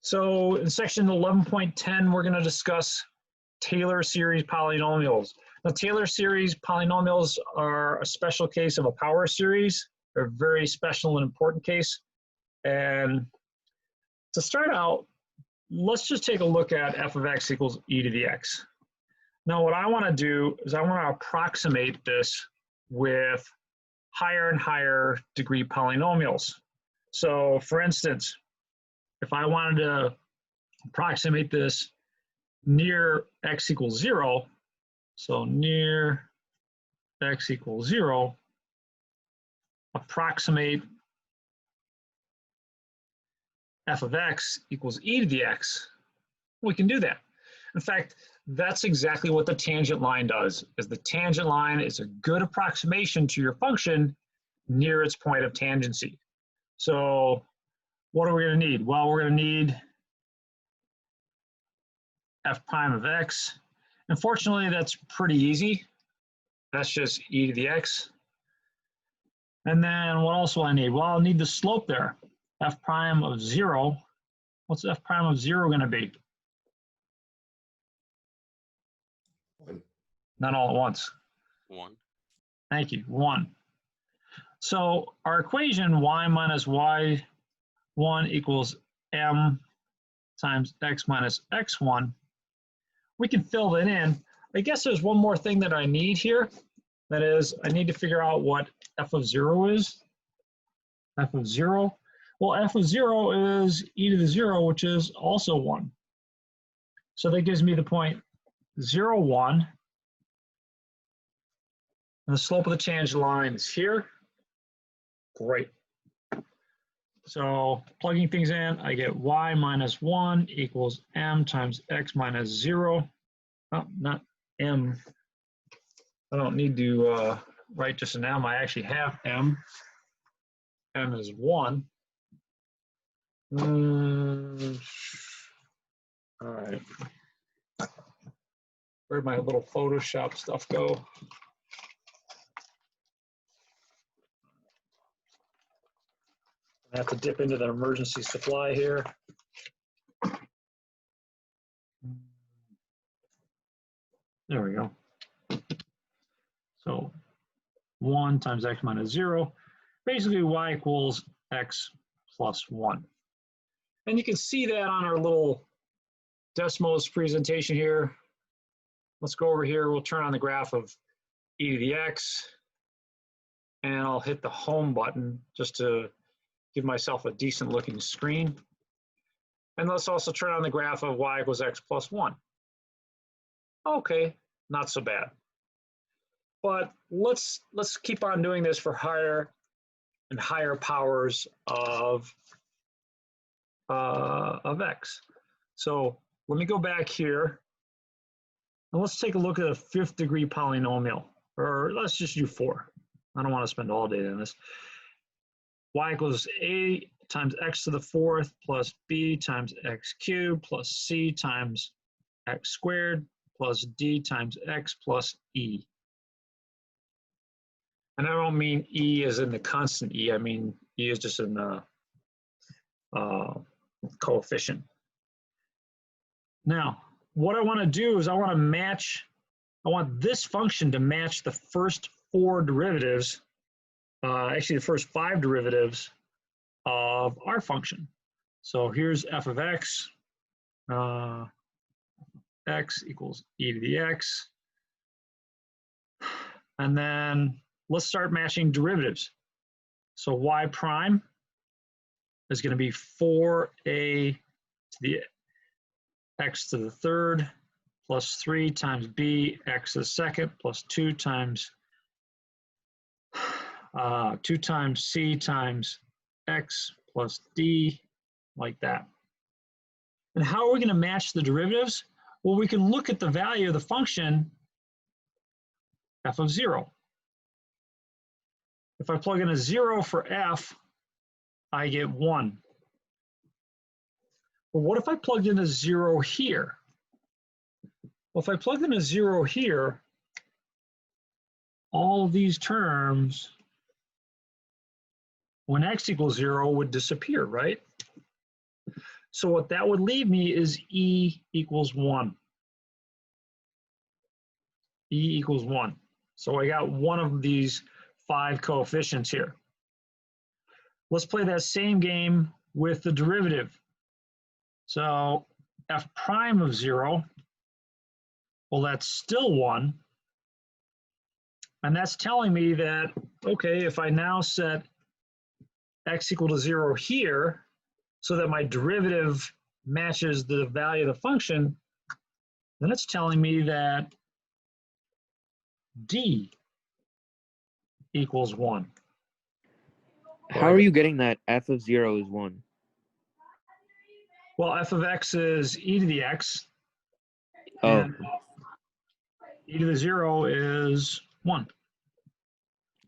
So in section 11.10, we're going to discuss Taylor series polynomials. Now, Taylor series polynomials are a special case of a power series. They're a very special and important case. And to start out, let's just take a look at f of x equals e to the x. Now, what I want to do is I want to approximate this with higher and higher degree polynomials. So, for instance, if I wanted to approximate this near x equals 0, so near x equals 0, approximate f of x equals e to the x, we can do that. In fact, that's exactly what the tangent line does, is the tangent line is a good approximation to your function near its point of tangency. So what are we going to need? Well, we're going to need f prime of x. Unfortunately, that's pretty easy. That's just e to the x. And then what else will I need? Well, I'll need the slope there. F prime of 0. What's f prime of 0 going to be? 1. Not all at once. 1. Thank you, 1. So our equation y minus y1 equals m times x minus x1, we can fill that in. I guess there's one more thing that I need here. That is, I need to figure out what f of 0 is. F of 0. Well, f of 0 is e to the 0, which is also 1. So that gives me the point 0, 1. And the slope of the tangent line is here. Great. So plugging things in, I get y minus 1 equals m times x minus 0. Oh, not m. I don't need to write just an m. I actually have m. M is 1. All right. Where'd my little Photoshop stuff go? I have to dip into the emergency supply here. There we go. So 1 times x minus 0. Basically, y equals x plus 1. And you can see that on our little Desmos presentation here. Let's go over here. We'll turn on the graph of e to the x. And I'll hit the home button just to give myself a decent looking screen. And let's also turn on the graph of y equals x plus 1. Okay, not so bad. But let's keep on doing this for higher and higher powers of x. So let me go back here and let's take a look at a 5th degree polynomial, or let's just do 4. I don't want to spend all day on this. Y equals a times x to the 4th plus b times x cubed plus c times x squared plus d times x plus e. And I don't mean e as in the constant e, I mean e is just in the coefficient. Now, what I want to do is I want this function to match the first 4 derivatives, actually the first 5 derivatives of our function. So here's f of x, x equals e to the x. And then let's start matching derivatives. So y prime is going to be 4a to the x to the 3rd plus 3 times b x to the 2nd plus 2 times c times x plus d, like that. And how are we going to match the derivatives? Well, we can look at the value of the function f of 0. If I plug in a 0 for f, I get 1. But what if I plugged in a 0 here? Well, if I plugged in a 0 here, all these terms, when x equals 0, would disappear, right? So what that would leave me is e equals 1. E equals 1. So I got one of these 5 coefficients here. Let's play that same game with the derivative. So f prime of 0, well, that's still 1. And that's telling me that, okay, if I now set x equal to 0 here, so that my derivative matches the value of the function, then it's telling me that d equals 1. How are you getting that f of 0 is 1? Well, f of x is e to the x, Oh, and e to the 0 is 1.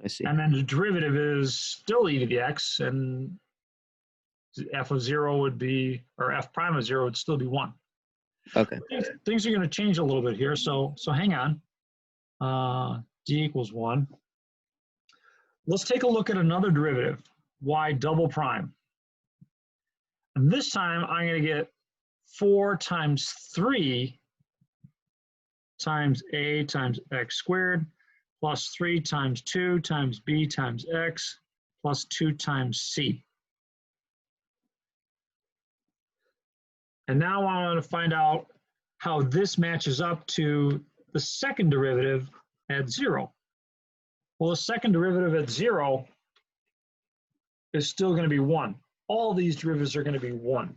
I see. And then the derivative is still e to the x, and f of 0 would be, or f prime of 0 would still be 1. Okay. Things are going to change a little bit here, so hang on. D equals 1. Let's take a look at another derivative, y double prime. And this time I'm going to get 4 times 3 times a times x squared plus 3 times 2 times b times x plus 2 times c. And now I want to find out how this matches up to the second derivative at 0. Well, the second derivative at 0 is still going to be 1. All these derivatives are going to be 1.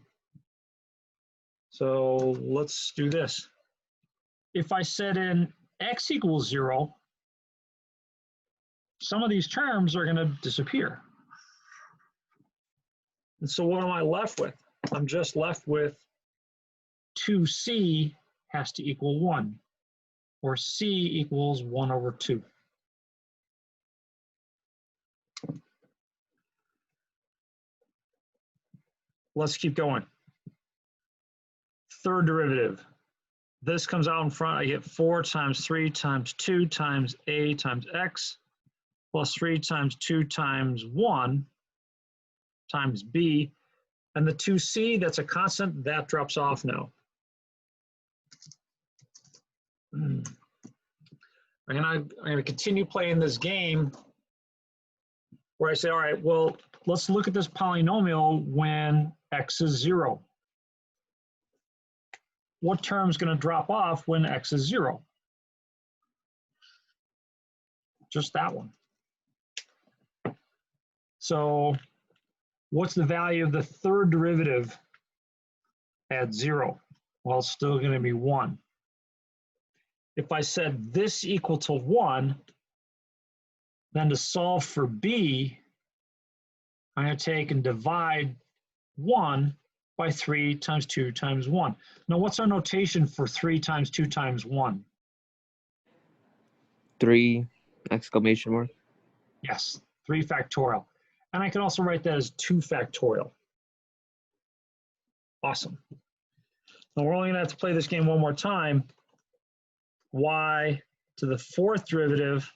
So let's do this. If I set in x equals 0, some of these terms are going to disappear. And so what am I left with? I'm just left with 2c has to equal 1, or c equals 1 over 2. Let's keep going. Third derivative. This comes out in front. I get 4 times 3 times 2 times a times x plus 3 times 2 times 1 times b. And the 2c, that's a constant, that drops off now. I'm going to continue playing this game where I say, all right, well, let's look at this polynomial when x is 0. What term is going to drop off when x is 0? Just that one. So what's the value of the third derivative at 0? Well, it's still going to be 1. If I set this equal to 1, then to solve for b, I'm going to take and divide 1 by 3 times 2 times 1. Now, what's our notation for 3 times 2 times 1? 3 exclamation mark. Yes, 3 factorial. And I can also write that as 2 factorial. Awesome. Now we're only going to have to play this game one more time. Y to the fourth derivative,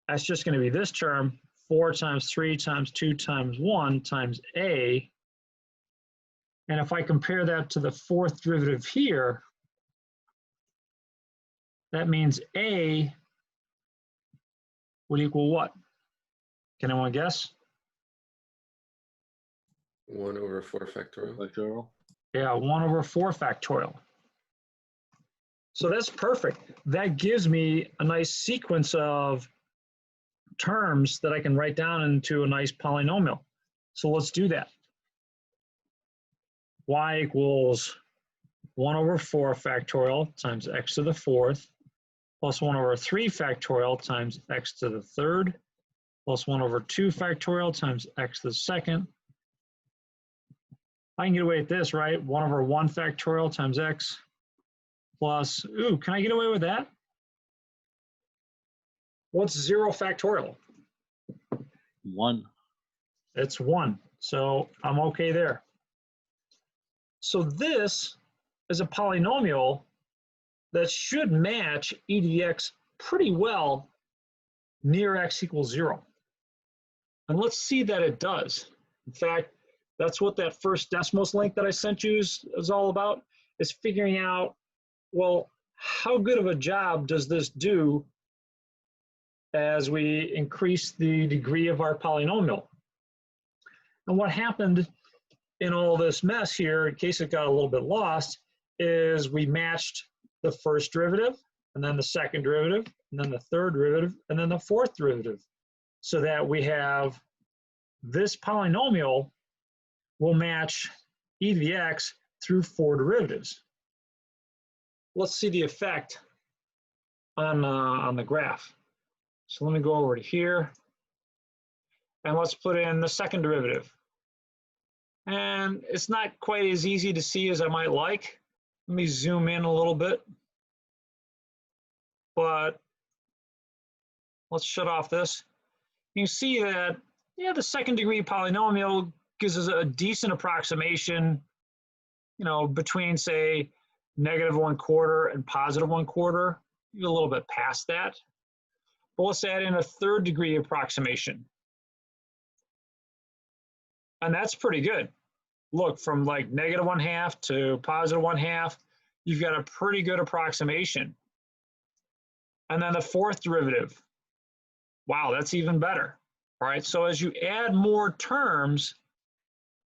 that's just going to be this term, 4 times 3 times 2 times 1 times a. And if I compare that to the fourth derivative here, that means a would equal what? Can anyone guess? 1 over 4 factorial. Yeah, 1 over 4 factorial. So that's perfect. That gives me a nice sequence of terms that I can write down into a nice polynomial. So let's do that. Y equals 1 over 4 factorial times x to the fourth plus 1 over 3 factorial times x to the third plus 1 over 2 factorial times x to the second. I can get away with this, right? 1 over 1 factorial times x plus, ooh, can I get away with that? What's 0 factorial? 1. It's 1, so I'm okay there. So this is a polynomial that should match e to the x pretty well near x equals 0. And let's see that it does. In fact, That's what that first decimals link that I sent you is all about, is figuring out, well, how good of a job does this do as we increase the degree of our polynomial? And what happened in all this mess here, in case it got a little bit lost, is we matched the first derivative, and then the second derivative, and then the third derivative, and then the fourth derivative, so that we have this polynomial will match e to the x through 4 derivatives. Let's see the effect on the graph. So let me go over to here, and let's put in the second derivative. And it's not quite as easy to see as I might like. Let me zoom in a little bit. But let's shut off this. You see that, yeah, the second degree polynomial gives us a decent approximation, you know, between, say, -1/4 and +1/4, a little bit past that. But let's add in a third degree approximation. And that's pretty good. Look, from like -1/2 to +1/2, you've got a pretty good approximation. And then the fourth derivative. Wow, that's even better. All right, so as you add more terms,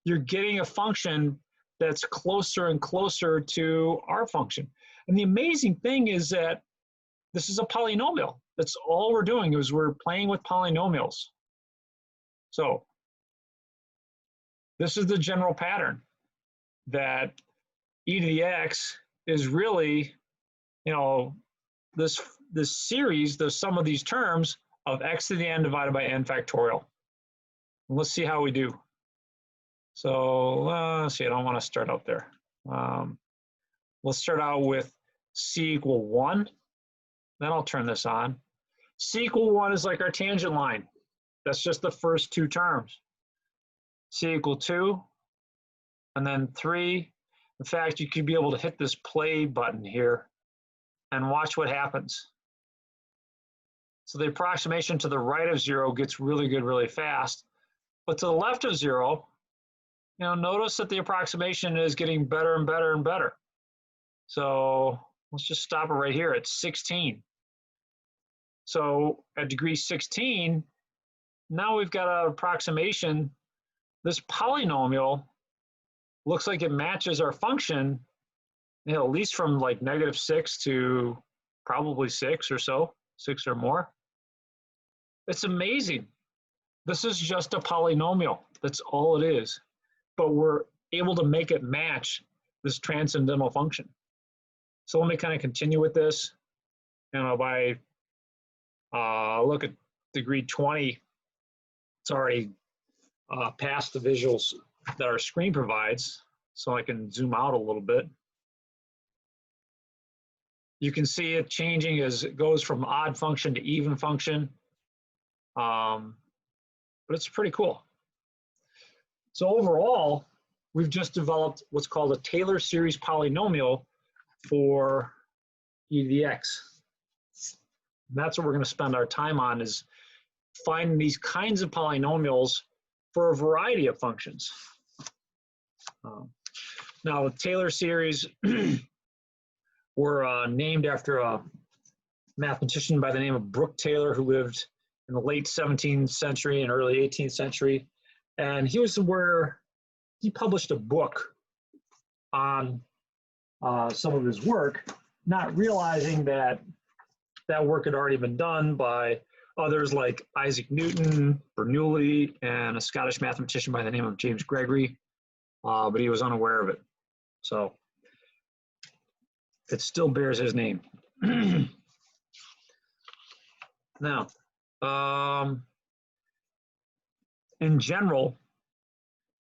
you're getting a function that's closer and closer to our function. And the amazing thing is that this is a polynomial. That's all we're doing, is we're playing with polynomials. So this is the general pattern, that e to the x is really, you know, this series, the sum of these terms of x to the n divided by n factorial. And let's see how we do. So let's see, I don't want to start out there. Let's start out with c = 1. Then I'll turn this on. C = 1 is like our tangent line. That's just the first two terms. C = 2, and then 3. In fact, you could be able to hit this play button here and watch what happens. So the approximation to the right of 0 gets really good really fast. But to the left of 0, you know, notice that the approximation is getting better and better and better. So let's just stop it right here at 16. So at degree 16, now we've got an approximation. This polynomial looks like it matches our function, you know, at least from like -6 to probably 6 or so, 6 or more. It's amazing. This is just a polynomial. That's all it is. But we're able to make it match this transcendental function. So let me kind of continue with this. You know, by look at degree 20, it's already past the visuals that our screen provides. So I can zoom out a little bit. You can see it changing as it goes from odd function to even function. But it's pretty cool. So overall, we've just developed what's called a Taylor series polynomial for e to the x. And that's what we're going to spend our time on, is finding these kinds of polynomials for a variety of functions. Now, the Taylor series were named after a mathematician by the name of Brooke Taylor, who lived in the late 17th century and early 18th century. And he published a book on some of his work, not realizing that that work had already been done by others like Isaac Newton, Bernoulli, and a Scottish mathematician by the name of James Gregory, but he was unaware of it. So it still bears his name. Now, in general,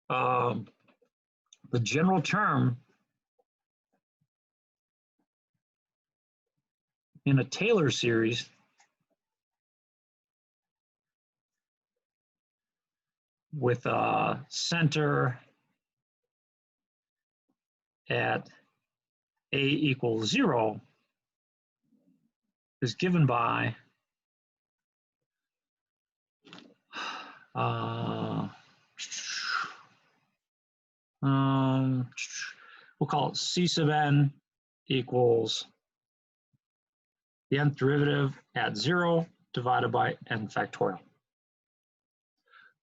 the general term in a Taylor series with a center at a = 0 is given by We'll call it C sub n equals the nth derivative at 0 divided by n factorial.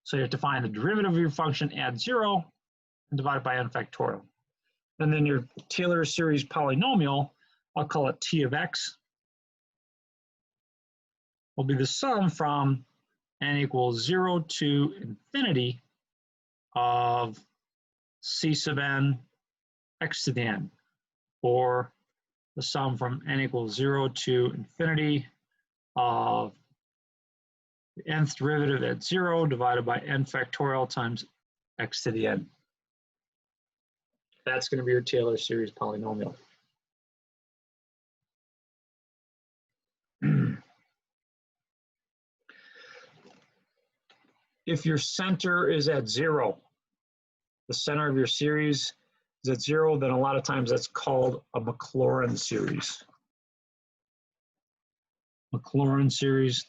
So you have to find the derivative of your function at 0 and divide it by n factorial. And then your Taylor series polynomial, I'll call it T of x, will be the sum from n equals 0 to infinity of C sub n x to the n, or the sum from n equals 0 to infinity of the nth derivative at 0 divided by n factorial times x to the n. That's going to be your Taylor series polynomial. If your center is at 0, the center of your series is at 0, then a lot of times that's called a Maclaurin series. Maclaurin series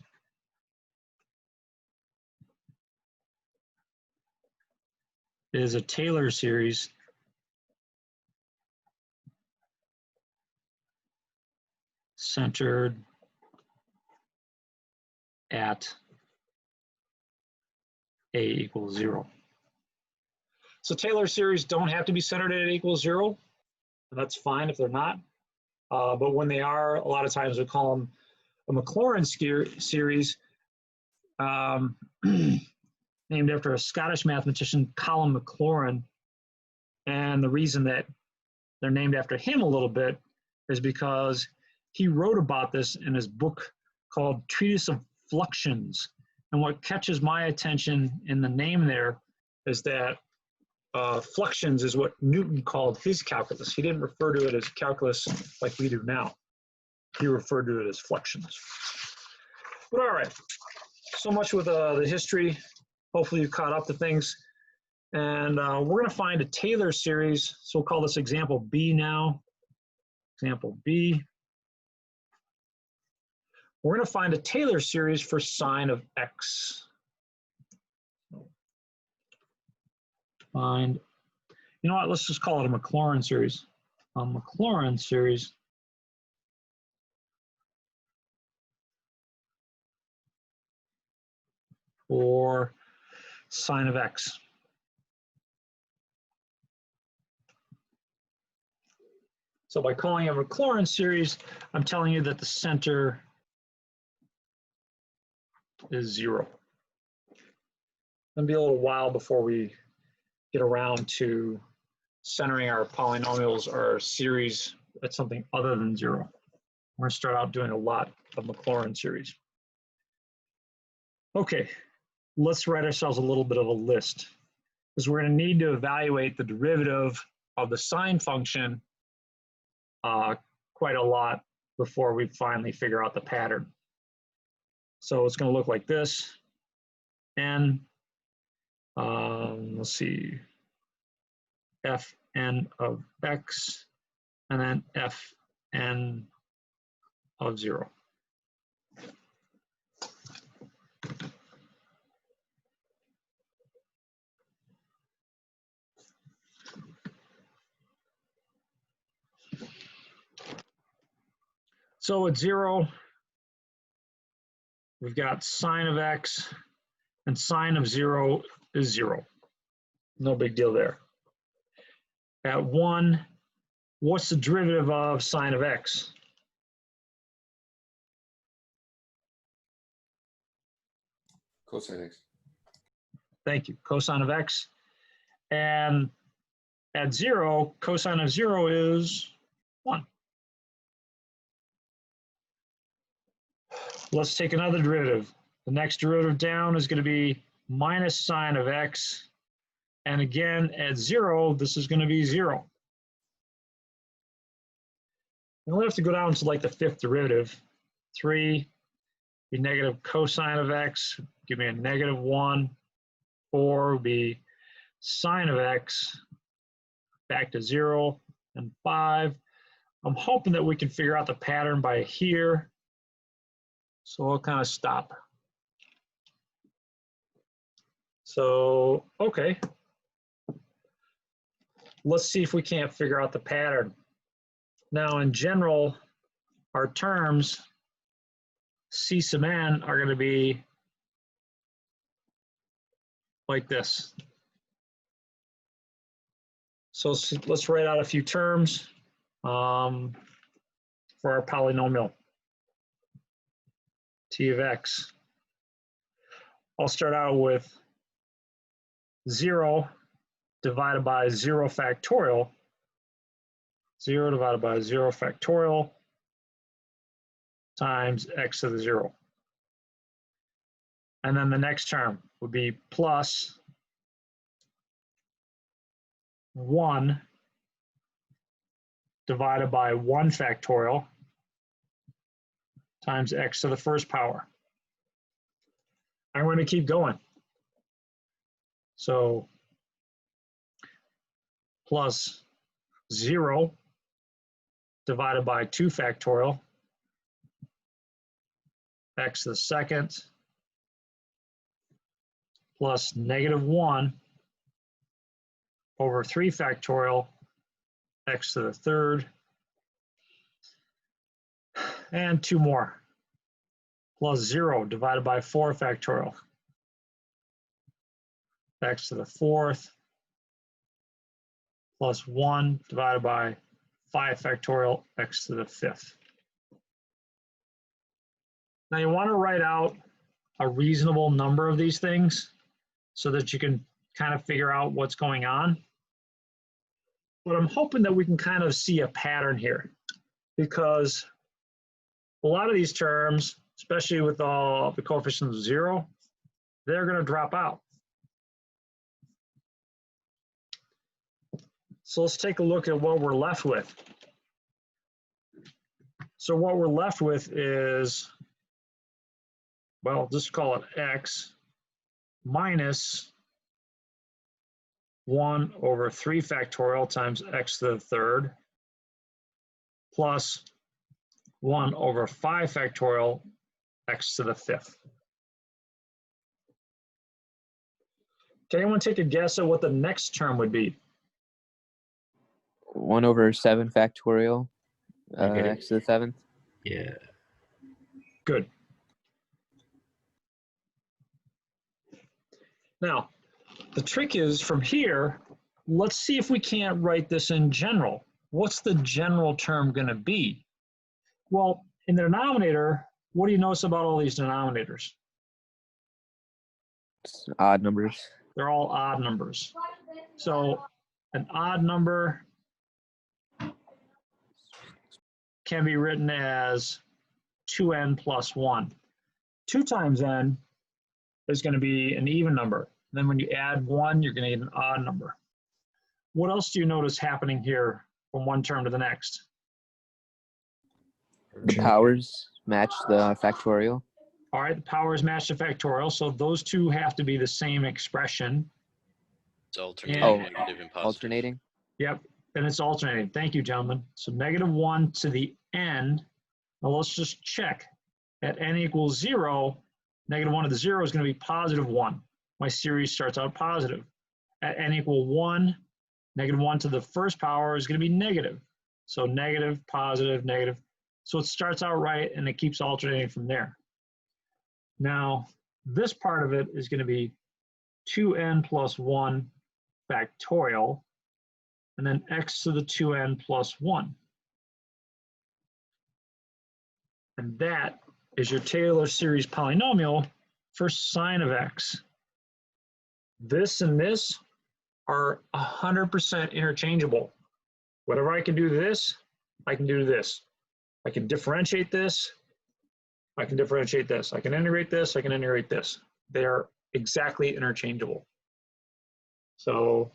is a Taylor series centered at a equals 0. So Taylor series don't have to be centered at a equals 0. That's fine if they're not. But when they are, a lot of times we call them a Maclaurin series, named after a Scottish mathematician, Colin Maclaurin. And the reason that they're named after him a little bit is because he wrote about this in his book called Treatise of Fluxions. And what catches my attention in the name there is that fluxions is what Newton called his calculus. He didn't refer to it as calculus like we do now. He referred to it as fluxions. But all right, so much with the history. Hopefully you've caught up to things. And we're going to find a Taylor series. So we'll call this example B now. Example B. We're going to find a Taylor series for sine of x. Find, you know what, let's just call it a Maclaurin series. A Maclaurin series for sine of x. So by calling it a Maclaurin series, I'm telling you that the center is 0. It'll be a little while before we get around to centering our polynomials or our series at something other than 0. We're going to start out doing a lot of Maclaurin series. Okay, let's write ourselves a little bit of a list, because we're going to need to evaluate the derivative of the sine function quite a lot before we finally figure out the pattern. So it's going to look like this. And let's see, fn of x, and then fn of 0. So at 0, we've got sine of x, and sine of 0 is 0. No big deal there. At 1, what's the derivative of sine of x? Cosine x. Thank you, cosine of x. And at 0, cosine of 0 is 1. Let's take another derivative. The next derivative down is going to be minus sine of x. And again, at 0, this is going to be 0. And we'll have to go down to like the 5th derivative. 3, be negative cosine of x, give me a negative 1. 4 will be sine of x, back to 0. And 5, I'm hoping that we can figure out the pattern by here. So we'll kind of stop. So, okay. let's see if we can't figure out the pattern. Now, in general, our terms C sub n are going to be like this. So let's write out a few terms for our polynomial t of x. I'll start out with 0 divided by 0 factorial. 0 divided by 0 factorial times x to the 0. And then the next term would be plus 1 divided by 1 factorial times x to the first power. I'm going to keep going. So plus 0 divided by 2 factorial, x to the second, plus negative 1 over 3 factorial, x to the third, and 2 more, plus 0 divided by 4 factorial, x to the fourth, plus 1 divided by 5 factorial, x to the fifth. Now you want to write out a reasonable number of these things so that you can kind of figure out what's going on. But I'm hoping that we can kind of see a pattern here, because a lot of these terms, especially with all the coefficients of 0, they're going to drop out. So let's take a look at what we're left with. So what we're left with is, well, just call it x minus 1 over 3 factorial times x to the third plus 1 over 5 factorial x to the fifth. Can anyone take a guess at what the next term would be? 1 over 7 factorial, x to the seventh. Yeah. Good. Now, the trick is from here, let's see if we can't write this in general. What's the general term going to be? Well, in the denominator, what do you notice about all these denominators? It's odd numbers. They're all odd numbers. So an odd number can be written as 2n plus 1. 2 times n is going to be an even number. Then when you add 1, you're going to get an odd number. What else do you notice happening here from one term to the next? The powers match the factorial. All right, the powers match the factorial, so those two have to be the same expression. It's alternating, Oh, negative and positive. alternating. Yep, and it's alternating. Thank you, gentlemen. So negative 1 to the n. Now let's just check. At n equals 0, negative 1 to the 0 is going to be positive 1. My series starts out positive. At n equal 1, negative 1 to the first power is going to be negative. So negative, positive, negative. So it starts out right, and it keeps alternating from there. Now, this part of it is going to be 2n plus 1 factorial, and then x to the 2n plus 1. And that is your Taylor series polynomial for sine of x. This and this are 100% interchangeable. Whatever I can do to this, I can do to this. I can differentiate this, I can differentiate this. I can integrate this, I can integrate this. They are exactly interchangeable. So,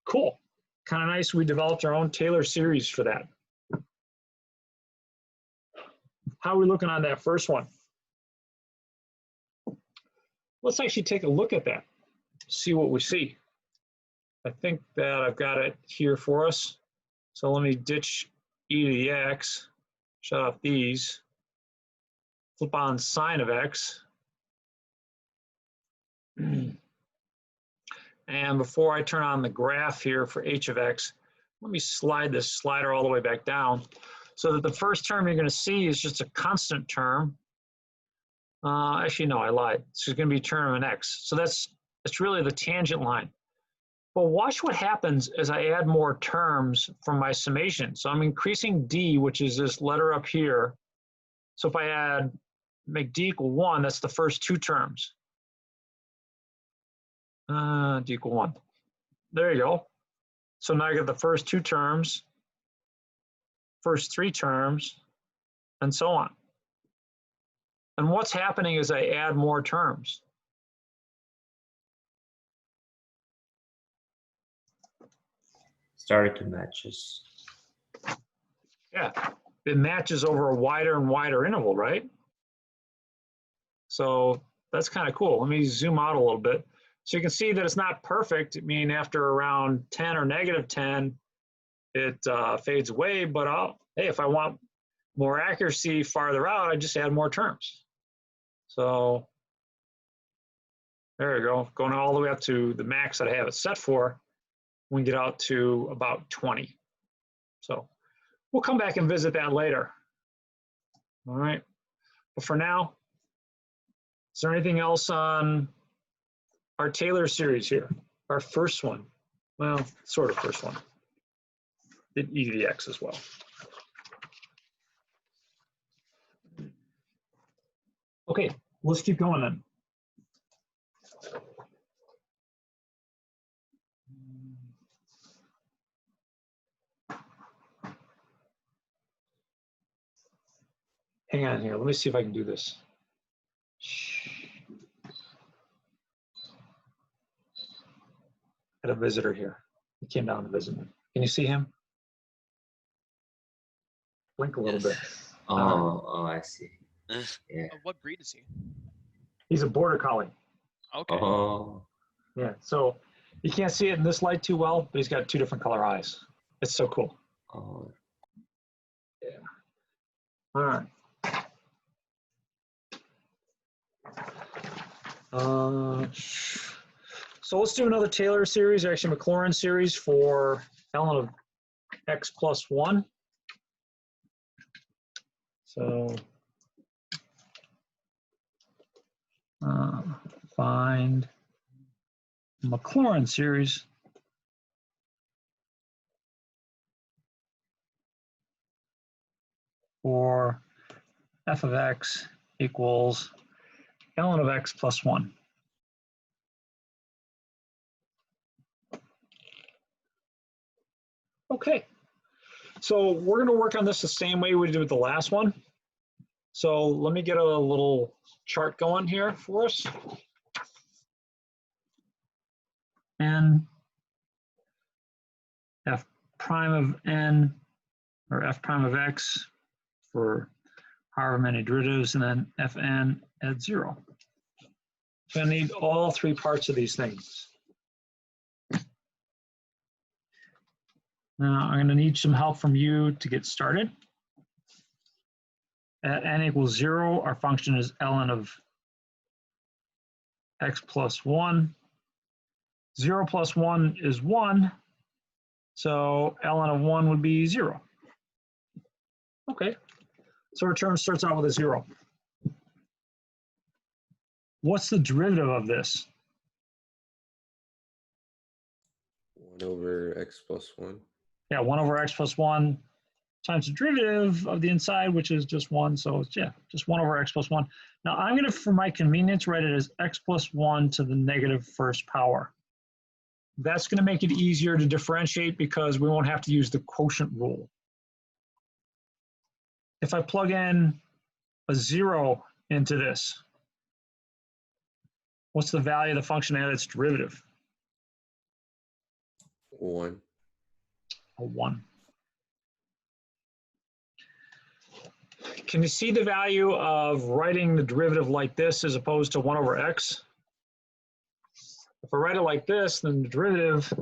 cool. Kind of nice we developed our own Taylor series for that. How are we looking on that first one? Let's actually take a look at that, see what we see. I think that I've got it here for us. So let me ditch e to the x, shut off these, flip on sine of x. And before I turn on the graph here for h of x, let me slide this slider all the way back down so that the first term you're going to see is just a constant term. Actually, no, I lied. It's going to be a term of an x. So that's really the tangent line. But watch what happens as I add more terms from my summation. So I'm increasing d, which is this letter up here. So if I make d equal 1, that's the first two terms. D equal 1. There you go. So now I get the first two terms, first three terms, and so on. And what's happening is I add more terms. Started to matches. Yeah, it matches over a wider and wider interval, right? So that's kind of cool. Let me zoom out a little bit. So you can see that it's not perfect. I mean, after around 10 or negative 10, it fades away. But hey, if I want more accuracy farther out, I just add more terms. So there you go. Going all the way up to the max that I have it set for, we can get out to about 20. So we'll come back and visit that later. All right. But for now, is there anything else on our Taylor series here? Our first one. Well, sort of first one. Did e to the x as well. Okay, let's keep going then. Hang on here. Let me see if I can do this. Got a visitor here. He came down to visit me. Can you see him? Blink a little bit. Oh, I see. Yeah. What breed is he? He's a border collie. Okay. Oh, Yeah, so you can't see it in this light too well, but he's got two different color eyes. It's so cool. oh. Yeah. All right. So let's do another Taylor series, actually Maclaurin series for ln of x plus 1. So find Maclaurin series for f of x equals ln of x plus 1. Okay, so we're going to work on this the same way we did with the last one. So let me get a little chart going here for us. And f prime of n, or f prime of x for however many derivatives, and then fn at 0. So I need all three parts of these things. Now I'm going to need some help from you to get started. At n equals 0, our function is ln of x plus 1. 0 plus 1 is 1, so ln of 1 would be 0. Okay, so our term starts out with a 0. What's the derivative of this? 1 over x plus 1. Yeah, 1 over x plus 1 times the derivative of the inside, which is just 1. So it's, yeah, just 1 over x plus 1. Now I'm going to, for my convenience, write it as x plus 1 to the negative first power. That's going to make it easier to differentiate because we won't have to use the quotient rule. If I plug in a 0 into this, what's the value of the function at its derivative? 1. A 1. Can you see the value of writing the derivative like this as opposed to 1 over x? If I write it like this, then the derivative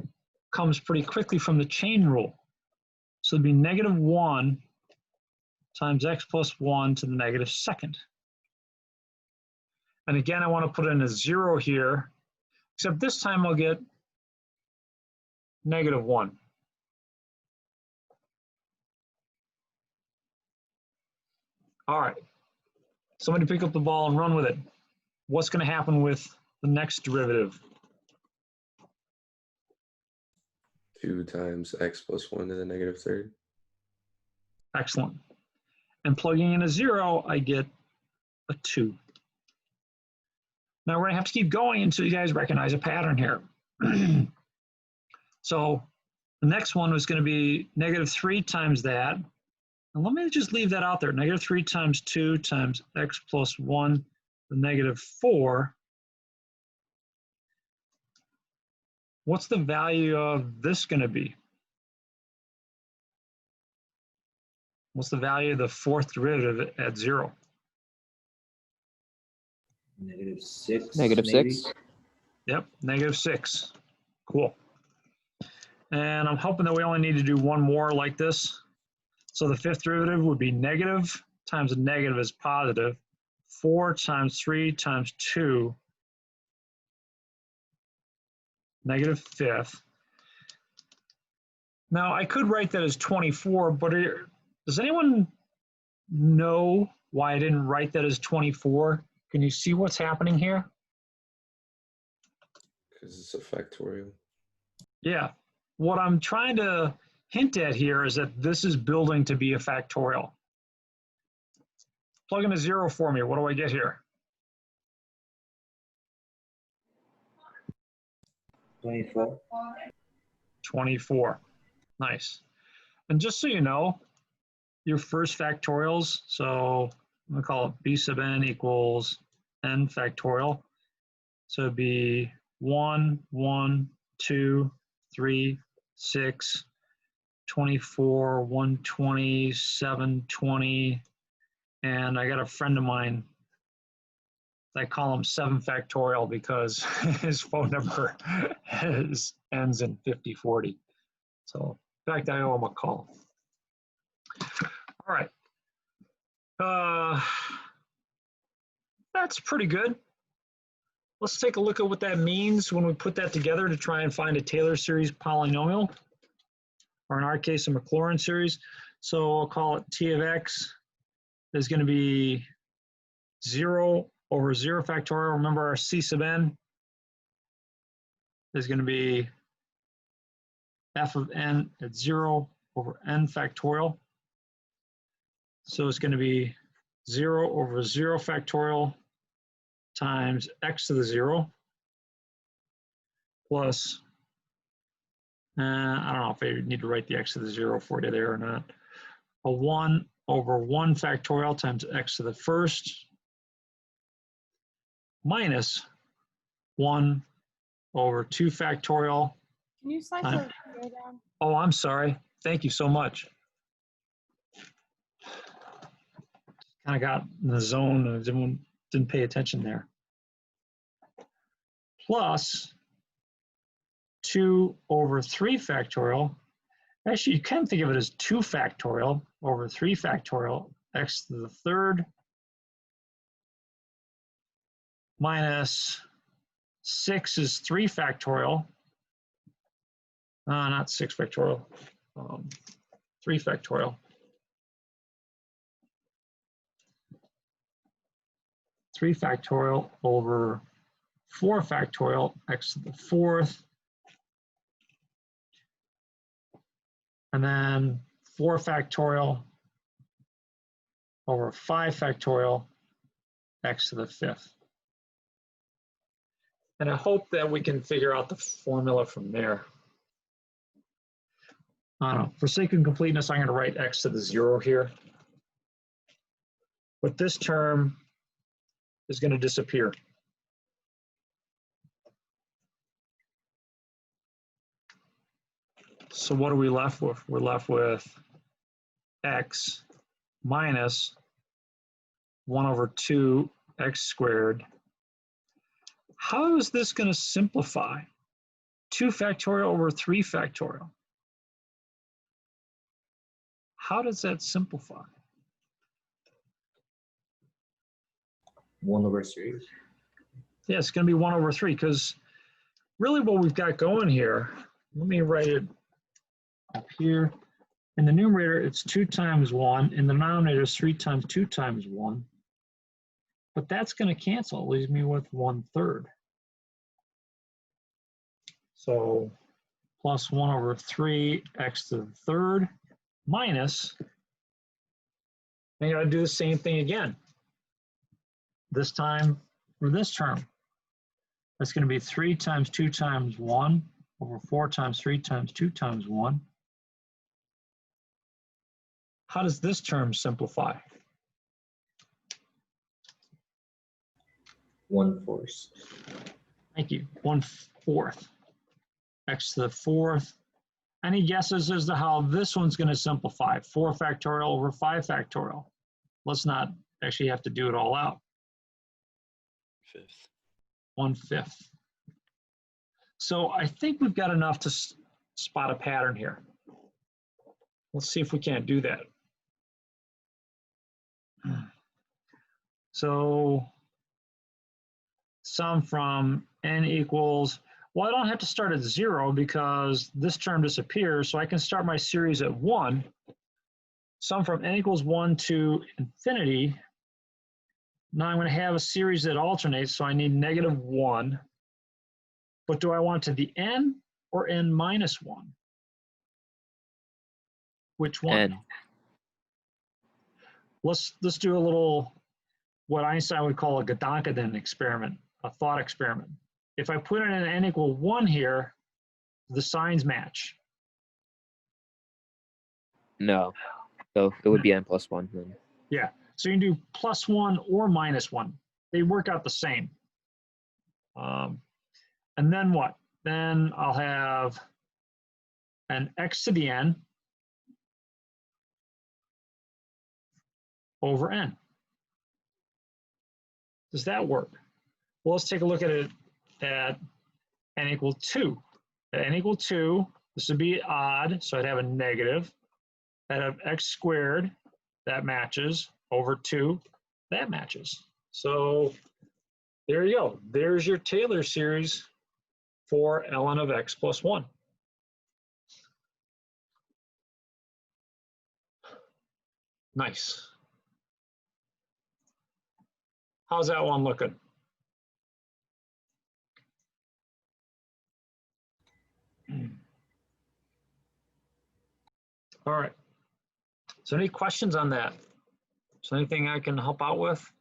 comes pretty quickly from the chain rule. So it'd be negative 1 times x plus 1 to the negative second. And again, I want to put in a 0 here, except this time I'll get negative 1. All right. Somebody pick up the ball and run with it. What's going to happen with the next derivative? 2 times x plus 1 to the negative third. Excellent. And plugging in a 0, I get a 2. Now we're going to have to keep going until you guys recognize a pattern here. So the next one was going to be negative 3 times that. And let me just leave that out there. Negative 3 times 2 times x plus 1 to negative 4. What's the value of this going to be? What's the value of the fourth derivative at 0? Negative 6. Negative maybe? 6. Yep, negative 6. Cool. And I'm hoping that we only need to do one more like this. So the fifth derivative would be negative times a negative is positive. 4 times 3 times 2, negative fifth. Now I could write that as 24, but does anyone know why I didn't write that as 24? Can you see what's happening here? Because it's a factorial. Yeah. What I'm trying to hint at here is that this is building to be a factorial. Plug in a 0 for me. What do I get here? 24. 24. Nice. And just so you know, your first factorials, so I'm going to call it b sub n equals n factorial. So it'd be 1, 1, 2, 3, 6, 24, 120, 720, and I got a friend of mine, I call him 7 factorial because his phone number ends in 5040. So in fact, I owe him a call. All right. That's pretty good. Let's take a look at what that means when we put that together to try and find a Taylor series polynomial, or in our case, a Maclaurin series. So I'll call it T of x is going to be 0 over 0 factorial. Remember our C sub n is going to be f of n at 0 over n factorial. So it's going to be 0 over 0 factorial times x to the 0 plus, I don't know if I need to write the x to the 0 for you there or not, a 1 over 1 factorial times x to the first minus 1 over 2 factorial. Can you slide the video down? Oh, I'm sorry. Thank you so much. Kind of got in the zone and didn't pay attention there. Plus 2 over 3 factorial. Actually, you can think of it as 2 factorial over 3 factorial x to the third minus 6 is 3 factorial. Not 6 factorial, 3 factorial. 3 factorial over 4 factorial x to the fourth. And then 4 factorial over 5 factorial x to the fifth. And I hope that we can figure out the formula from there. I don't know. For sake of completeness, I'm going to write x to the 0 here. But this term is going to disappear. So what are we left with? We're left with x minus 1 over 2 x squared. How is this going to simplify? 2 factorial over 3 factorial. How does that simplify? 1 over 3. Yeah, it's going to be 1 over 3 because really what we've got going here, let me write it up here. In the numerator, it's 2 times 1. In the denominator, it's 3 times 2 times 1. But that's going to cancel. It leaves me with 1/3. So plus 1 over 3 x to the third minus, I got to do the same thing again. This time for this term. That's going to be 3 times 2 times 1 over 4 times 3 times 2 times 1. How does this term simplify? 1/4. Thank you. 1/4. X to the fourth. Any guesses as to how this one's going to simplify? 4 factorial over 5 factorial. Let's not actually have to do it all out. 5th. 1/5. So I think we've got enough to spot a pattern here. Let's see if we can't do that. So sum from n equals, well, I don't have to start at 0 because this term disappears, so I can start my series at 1. Sum from n equals 1 to infinity. Now I'm going to have a series that alternates, so I need -1. But do I want to the n or n minus 1? Which one? N. Let's do a little, what Einstein would call a Gedankenexperiment experiment, a thought experiment. If I put in an n equal 1 here, the signs match. No. So it would be n plus 1 then. Yeah, so you can do +1 or -1. They work out the same. And then what? Then I'll have an x to the n over n. Does that work? Well, let's take a look at it at n equal 2. At n equal 2, this would be odd, so I'd have a negative. I'd have x squared, that matches, over 2, that matches. So there you go. There's your Taylor series for ln of x plus 1. Nice. How's that one looking? All right. So any questions on that? Is there anything I can help out with?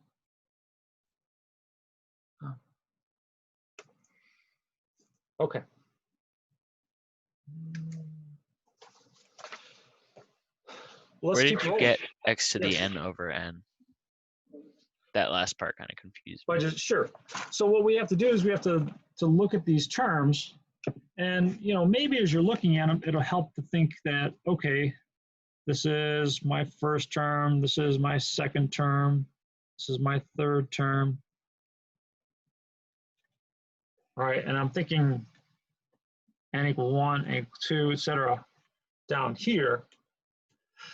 Okay. Let's Where keep did you rolling. get x to the Yes. n over n? That last part kind of confused But me. sure. So what we have to do is we have to look at these terms, and maybe as you're looking at them, it'll help to think that, okay, this is my first term, this is my second term, this is my third term. All right, and I'm thinking n equal 1, n equal 2, etc. down here.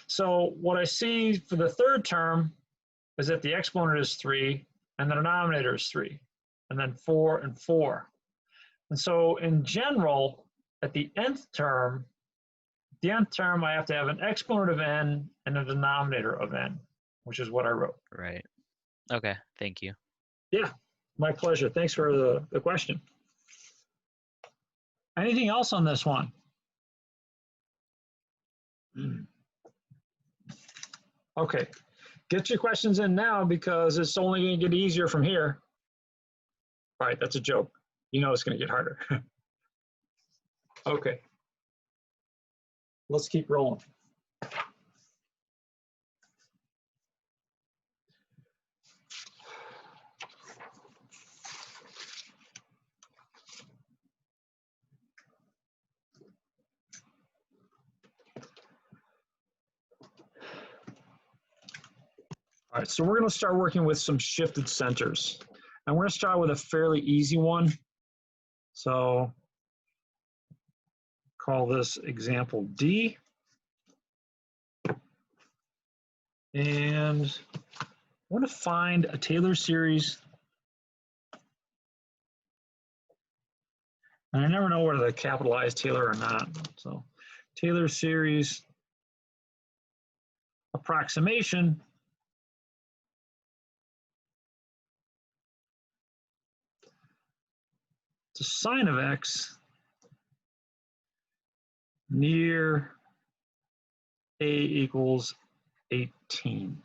So what I see for the third term is that the exponent is 3 and the denominator is 3, and then 4 and 4. And so in general, at the nth term, I have to have an exponent of n and a denominator of n, which is what I wrote. Right. Okay, thank you. Yeah, my pleasure. Thanks for the question. Anything else on this one? Okay, get your questions in now because it's only going to get easier from here. All right, that's a joke. You know it's going to get harder. Okay, let's keep rolling. All right, so we're going to start working with some shifted centers. And we're going to start with a fairly easy one. So call this example D. And I want to find a Taylor series. And I never know whether to capitalize Taylor or not. So Taylor series approximation to sine of x near a equals 18.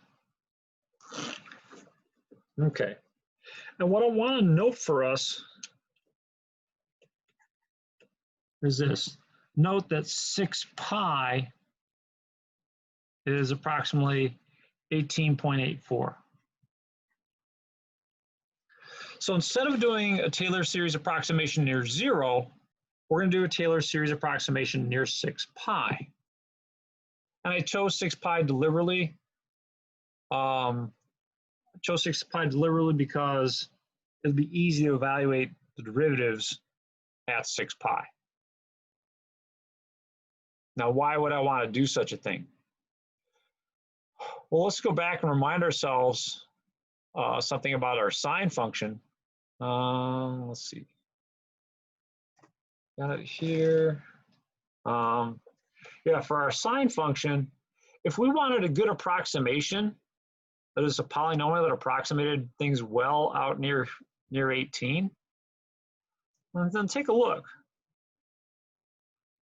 Okay. And what I want to note for us is this. Note that 6 pi is approximately 18.84. So instead of doing a Taylor series approximation near 0, we're going to do a Taylor series approximation near 6 pi. And I chose 6 pi deliberately. I chose 6 pi deliberately because it'll be easy to evaluate the derivatives at 6 pi. Now, why would I want to do such a thing? Well, let's go back and remind ourselves something about our sine function. Let's see. Got it here. Yeah, for our sine function, if we wanted a good approximation, that is a polynomial that approximated things well out near 18, well, then take a look.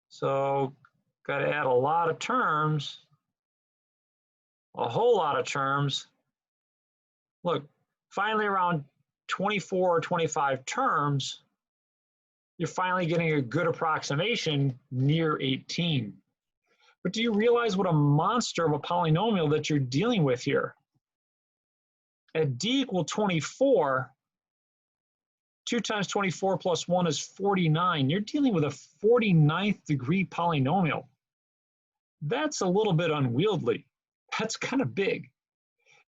So got to add a lot of terms, a whole lot of terms. Look, finally around 24 or 25 terms, you're finally getting a good approximation near 18. But do you realize what a monster of a polynomial that you're dealing with here? At d equal 24, 2 times 24 plus 1 is 49. You're dealing with a 49th degree polynomial. That's a little bit unwieldy. That's kind of big.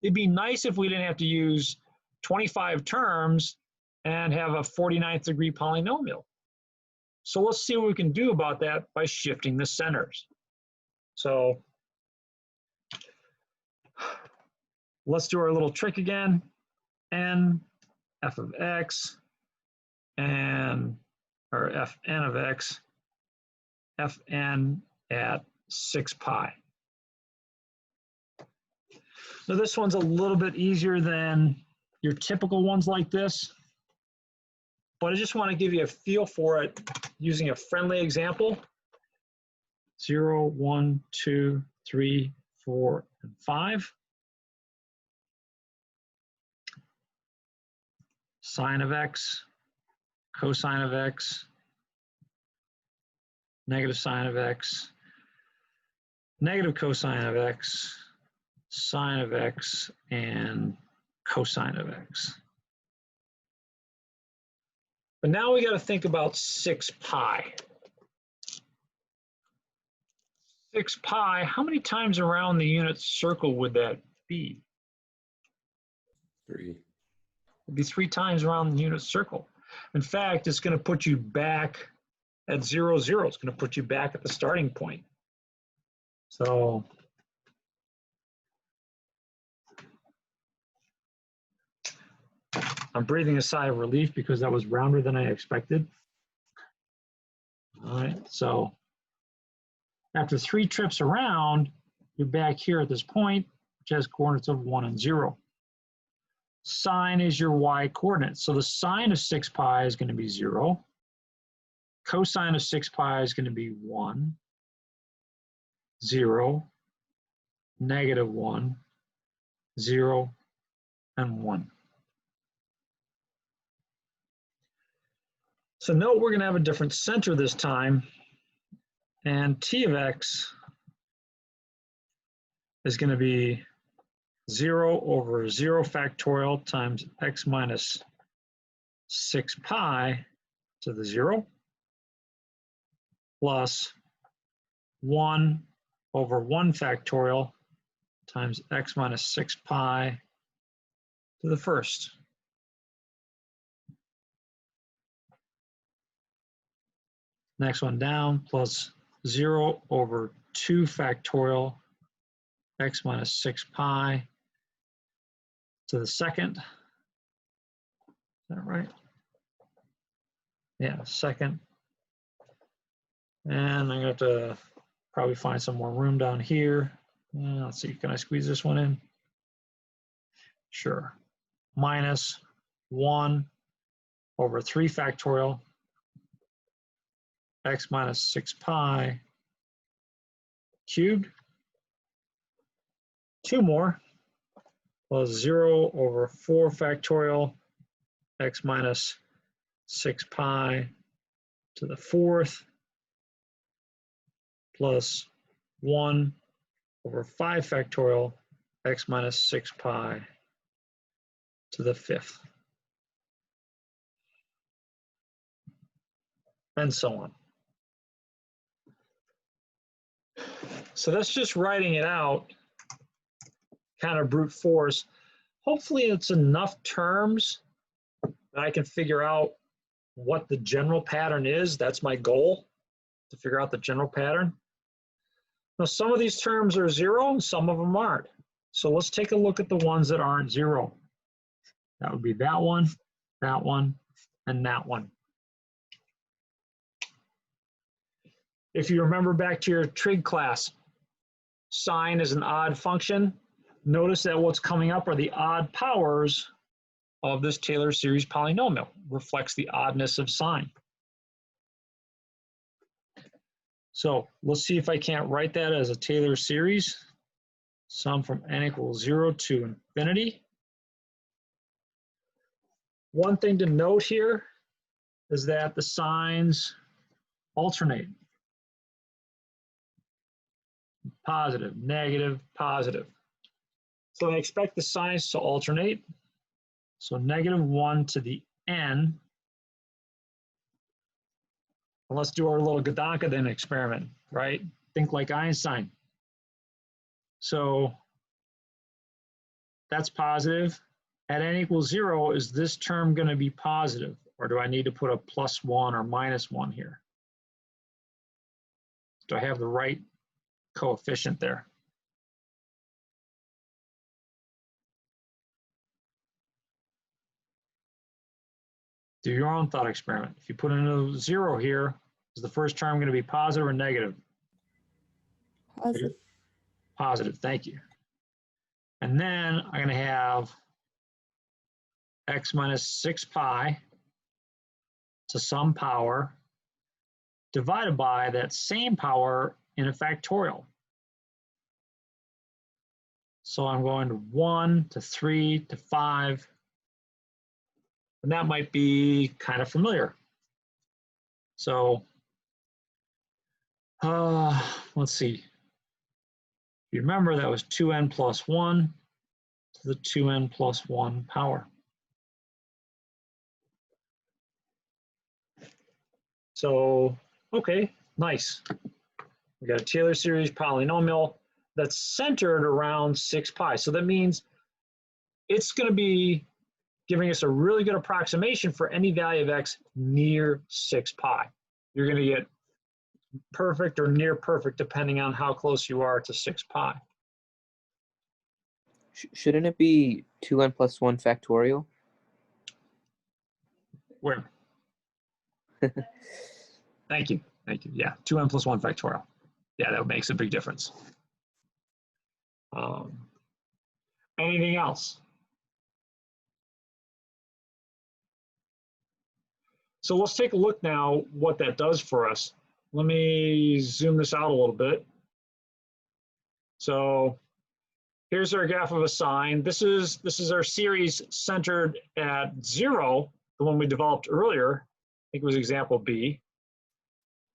It'd be nice if we didn't have to use 25 terms and have a 49th degree polynomial. So let's see what we can do about that by shifting the centers. So let's do our little trick again. N f of x and, or fn of x, fn at 6 pi. Now this one's a little bit easier than your typical ones like this, but I just want to give you a feel for it using a friendly example. 0, 1, 2, 3, 4, and 5. Sine of x, cosine of x, negative sine of x, negative cosine of x, sine of x, and cosine of x. But now we got to think about 6 pi. 6 pi, how many times around the unit circle would that be? 3. It'd be 3 times around the unit circle. In fact, it's going to put you back at 0, 0. It's going to put you back at the starting point. So I'm breathing a sigh of relief because that was rounder than I expected. All right, so after 3 trips around, you're back here at this point, which has coordinates of 1 and 0. Sine is your y coordinate. So the sine of 6 pi is going to be 0. Cosine of 6 pi is going to be 1, 0, negative 1, 0, and 1. So note we're going to have a different center this time, and t of x is going to be 0 over 0 factorial times x minus 6 pi to the 0 plus 1 over 1 factorial times x minus 6 pi to the first. Next one down, plus 0 over 2 factorial x minus 6 pi to the second. Is that right? Yeah, second. And I'm going to have to probably find some more room down here. Let's see, can I squeeze this one in? Sure. Minus 1 over 3 factorial x minus 6 pi cubed. 2 more plus 0 over 4 factorial x minus 6 pi to the 4th plus 1 over 5 factorial x minus 6 pi to the 5th, and so on. So that's just writing it out, kind of brute force. Hopefully it's enough terms that I can figure out what the general pattern is. That's my goal, to figure out the general pattern. Now, some of these terms are 0 and some of them aren't. So let's take a look at the ones that aren't 0. That would be that one, and that one. If you remember back to your trig class, sine is an odd function. Notice that what's coming up are the odd powers of this Taylor series polynomial. Reflects the oddness of sine. So let's see if I can't write that as a Taylor series. Sum from n equals 0 to infinity. One thing to note here is that the signs alternate. Positive, negative, positive. So I expect the signs to alternate. So -1 to the n. And let's do our little Gedanken experiment, right? Think like Einstein. So that's positive. At n equals 0, is this term going to be positive? Or do I need to put a +1 or -1 here? Do I have the right coefficient there? Do your own thought experiment. If you put in a 0 here, is the first term going to be positive or negative? Positive. Positive, thank you. And then I'm going to have x minus 6 pi to some power divided by that same power in a factorial. So I'm going to 1 to 3 to 5. And that might be kind of familiar. So let's see. If you remember, that was 2n plus 1 to the 2n plus 1 power. So, okay, nice. We got a Taylor series polynomial that's centered around 6 pi. So that means it's going to be giving us a really good approximation for any value of x near 6 pi. You're going to get perfect or near perfect depending on how close you are to 6 pi. Shouldn't it be 2n plus 1 factorial? Where? Thank you. Thank you. Yeah, 2n plus 1 factorial. Yeah, that makes a big difference. Anything else? So let's take a look now what that does for us. Let me zoom this out a little bit. So here's our graph of a sine. This is our series centered at 0, the one we developed earlier. I think it was example B.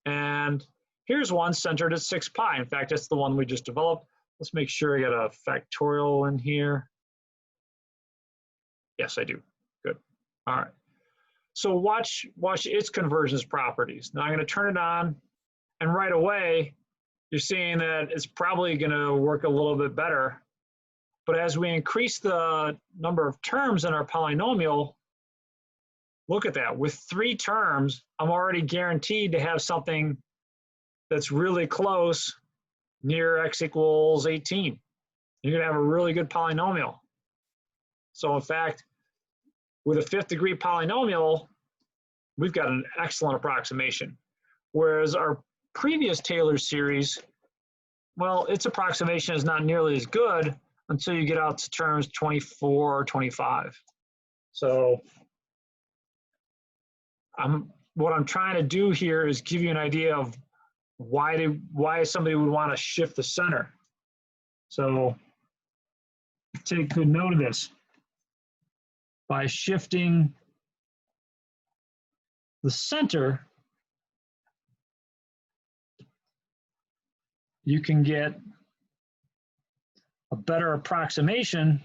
And here's one centered at 6 pi. In fact, that's the one we just developed. Let's make sure I got a factorial in here. Yes, I do. Good. All right. So watch its convergence properties. Now I'm going to turn it on, and right away, you're seeing that it's probably going to work a little bit better. But as we increase the number of terms in our polynomial, look at that. With 3 terms, I'm already guaranteed to have something that's really close near x equals 18. You're going to have a really good polynomial. So in fact, with a 5th degree polynomial, we've got an excellent approximation. Whereas our previous Taylor series well, its approximation is not nearly as good until you get out to terms 24 or 25. So what I'm trying to do here is give you an idea of why somebody would want to shift the center. So take good note of this. By shifting the center, you can get a better approximation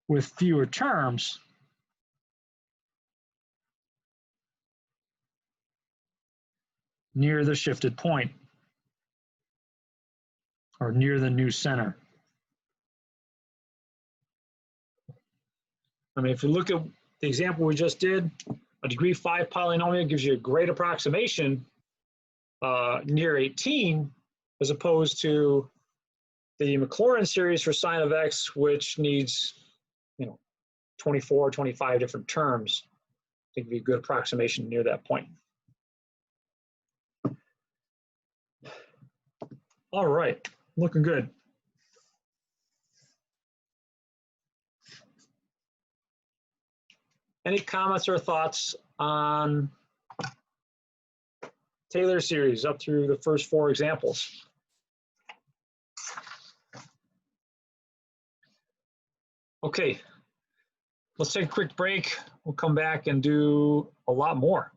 with fewer terms. Near the shifted point or near the new center. I mean, if you look at the example we just did, a degree 5 polynomial gives you a great approximation near 18, as opposed to the Maclaurin series for sine of x, which needs 24, 25 different terms. I think it'd be a good approximation near that point. All right, looking good. Any comments or thoughts on Taylor series up through the first 4 examples? Okay, let's take a quick break. We'll come back and do a lot more.